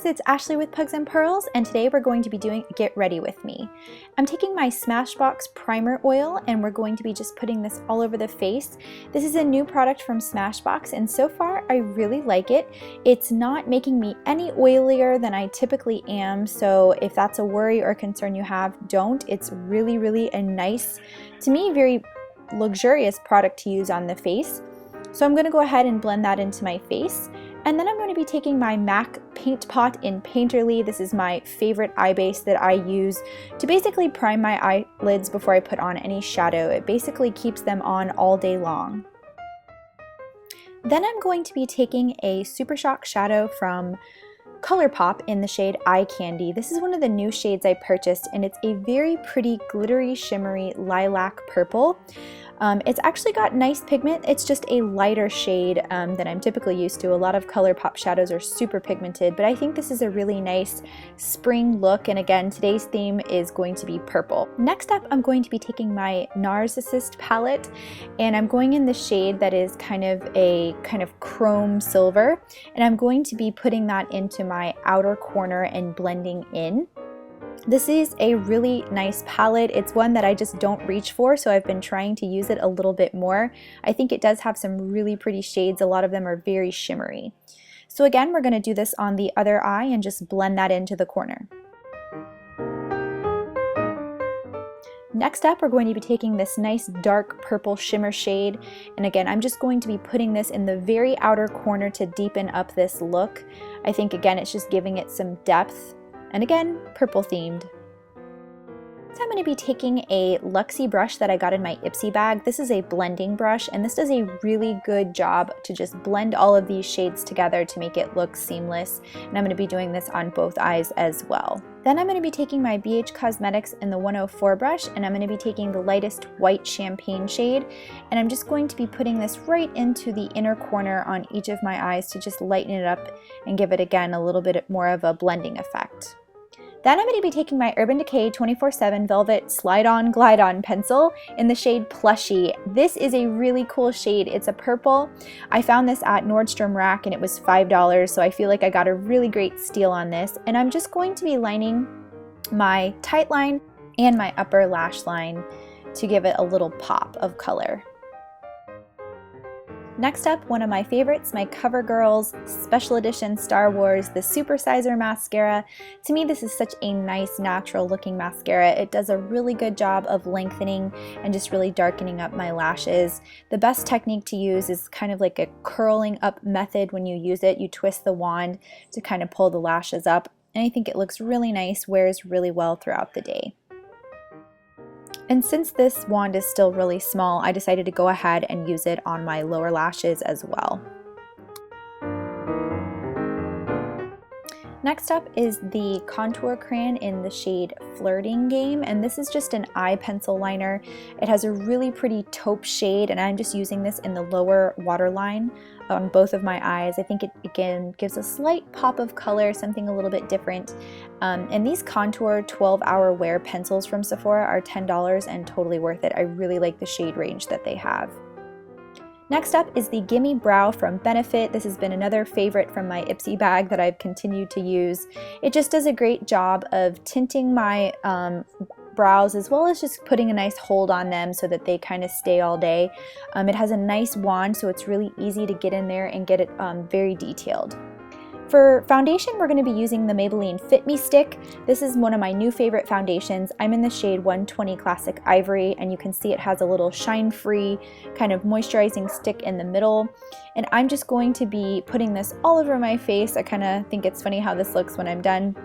guys, it's Ashley with Pugs and Pearls, and today we're going to be doing Get Ready With Me. I'm taking my Smashbox primer oil and we're going to be just putting this all over the face. This is a new product from Smashbox and so far I really like it. It's not making me any oilier than I typically am, so if that's a worry or concern you have, don't. It's really a nice, to me, very luxurious product to use on the face. So I'm going to go ahead and blend that into my face. And then I'm going to be taking my MAC Paint Pot in Painterly. This is my favorite eye base that I use to basically prime my eyelids before I put on any shadow. It basically keeps them on all day long. Then I'm going to be taking a Super Shock shadow from Colourpop in the shade Eye Candy. This is one of the new shades I purchased and it's a very pretty glittery shimmery lilac purple. It's actually got nice pigment. It's just a lighter shade than I'm typically used to. A lot of Colourpop shadows are super pigmented, but I think this is a really nice spring look, and again, today's theme is going to be purple. Next up, I'm going to be taking my NARS Assist palette, and I'm going in the shade that is kind of chrome silver, and I'm going to be putting that into my outer corner and blending in. This is a really nice palette. It's one that I just don't reach for, so I've been trying to use it a little bit more. I think it does have some really pretty shades. A lot of them are very shimmery. So again, we're going to do this on the other eye and just blend that into the corner. Next up, we're going to be taking this nice dark purple shimmer shade, and again, I'm just going to be putting this in the very outer corner to deepen up this look. I think again, it's just giving it some depth. And again, purple themed. So I'm going to be taking a Luxie brush that I got in my Ipsy bag. This is a blending brush and this does a really good job to just blend all of these shades together to make it look seamless. And I'm going to be doing this on both eyes as well. Then I'm going to be taking my BH Cosmetics in the 104 brush and I'm going to be taking the lightest white champagne shade, and I'm just going to be putting this right into the inner corner on each of my eyes to just lighten it up and give it again a little bit more of a blending effect. Then I'm going to be taking my Urban Decay 24/7 Velvet Slide On Glide On pencil in the shade Plushy. This is a really cool shade. It's a purple. I found this at Nordstrom Rack and it was $5, so I feel like I got a really great steal on this. And I'm just going to be lining my tight line and my upper lash line to give it a little pop of color. Next up, one of my favorites, my CoverGirl's Special Edition Star Wars, the Super Sizer Mascara. To me, this is such a nice, natural looking mascara. It does a really good job of lengthening and just really darkening up my lashes. The best technique to use is kind of like a curling up method when you use it. You twist the wand to kind of pull the lashes up, and I think it looks really nice, wears really well throughout the day. And since this wand is still really small, I decided to go ahead and use it on my lower lashes as well. Next up is the contour crayon in the shade Flirting Game, and this is just an eye pencil liner. It has a really pretty taupe shade, and I'm just using this in the lower waterline on both of my eyes. I think it again gives a slight pop of color, something a little bit different. And these contour 12-hour wear pencils from Sephora are $10 and totally worth it. I really like the shade range that they have. Next up is the Gimme Brow from Benefit. This has been another favorite from my Ipsy bag that I've continued to use. It just does a great job of tinting my brows as well as just putting a nice hold on them so that they kind of stay all day. It has a nice wand, so it's really easy to get in there and get it very detailed. For foundation, we're going to be using the Maybelline Fit Me Stick. This is one of my new favorite foundations. I'm in the shade 120 Classic Ivory, and you can see it has a little shine-free kind of moisturizing stick in the middle. And I'm just going to be putting this all over my face. I kind of think it's funny how this looks when I'm done.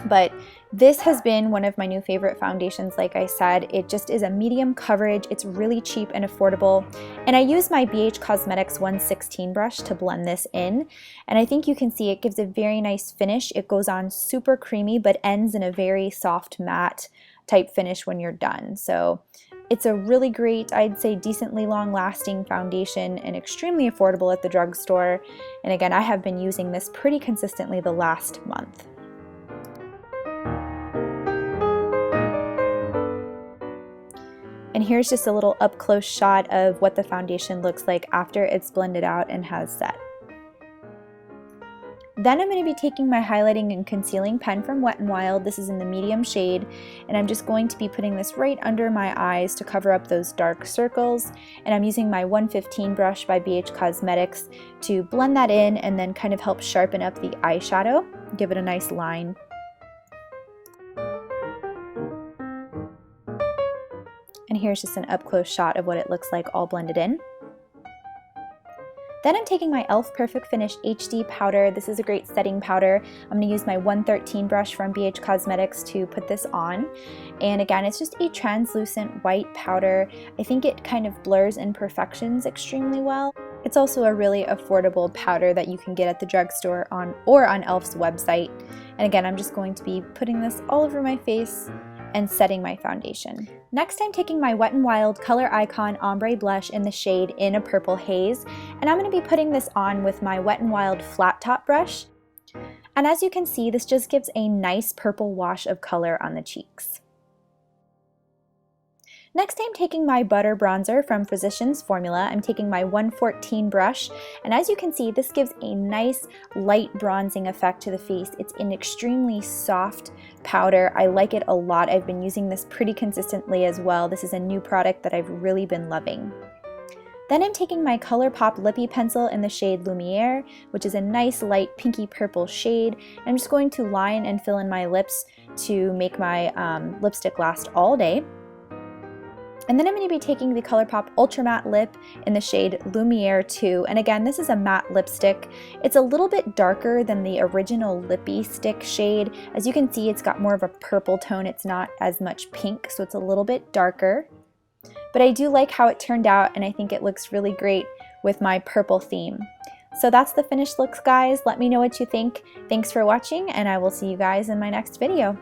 But this has been one of my new favorite foundations, like I said. It just is a medium coverage, it's really cheap and affordable, and I use my BH Cosmetics 116 brush to blend this in, and I think you can see it gives a very nice finish. It goes on super creamy but ends in a very soft matte type finish when you're done. So it's a really great, I'd say decently long lasting foundation and extremely affordable at the drugstore, and again, I have been using this pretty consistently the last month. And here's just a little up close shot of what the foundation looks like after it's blended out and has set. Then I'm going to be taking my highlighting and concealing pen from Wet n Wild. This is in the medium shade, and I'm just going to be putting this right under my eyes to cover up those dark circles. And I'm using my 115 brush by BH Cosmetics to blend that in and then kind of help sharpen up the eyeshadow, give it a nice line. And here's just an up-close shot of what it looks like all blended in. Then I'm taking my e.l.f. Perfect Finish HD powder. This is a great setting powder. I'm going to use my 113 brush from BH Cosmetics to put this on. And again, it's just a translucent white powder. I think it kind of blurs imperfections extremely well. It's also a really affordable powder that you can get at the drugstore on e.l.f.'s website. And again, I'm just going to be putting this all over my face and setting my foundation. Next, I'm taking my Wet n Wild Color Icon Ombre Blush in the shade In a Purple Haze, and I'm going to be putting this on with my Wet n Wild Flat Top brush. And as you can see, this just gives a nice purple wash of color on the cheeks. Next, I'm taking my Butter Bronzer from Physicians Formula. I'm taking my 114 brush, and as you can see, this gives a nice light bronzing effect to the face. It's an extremely soft powder. I like it a lot. I've been using this pretty consistently as well. This is a new product that I've really been loving. Then I'm taking my Colourpop Lippy Pencil in the shade Lumiere, which is a nice light pinky purple shade. I'm just going to line and fill in my lips to make my lipstick last all day. And then I'm going to be taking the Colourpop Ultra Matte Lip in the shade Lumiere 2. And again, this is a matte lipstick. It's a little bit darker than the original Lippy Stick shade. As you can see, it's got more of a purple tone. It's not as much pink, so it's a little bit darker. But I do like how it turned out, and I think it looks really great with my purple theme. So that's the finished looks, guys. Let me know what you think. Thanks for watching, and I will see you guys in my next video.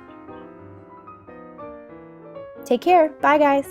Take care. Bye, guys.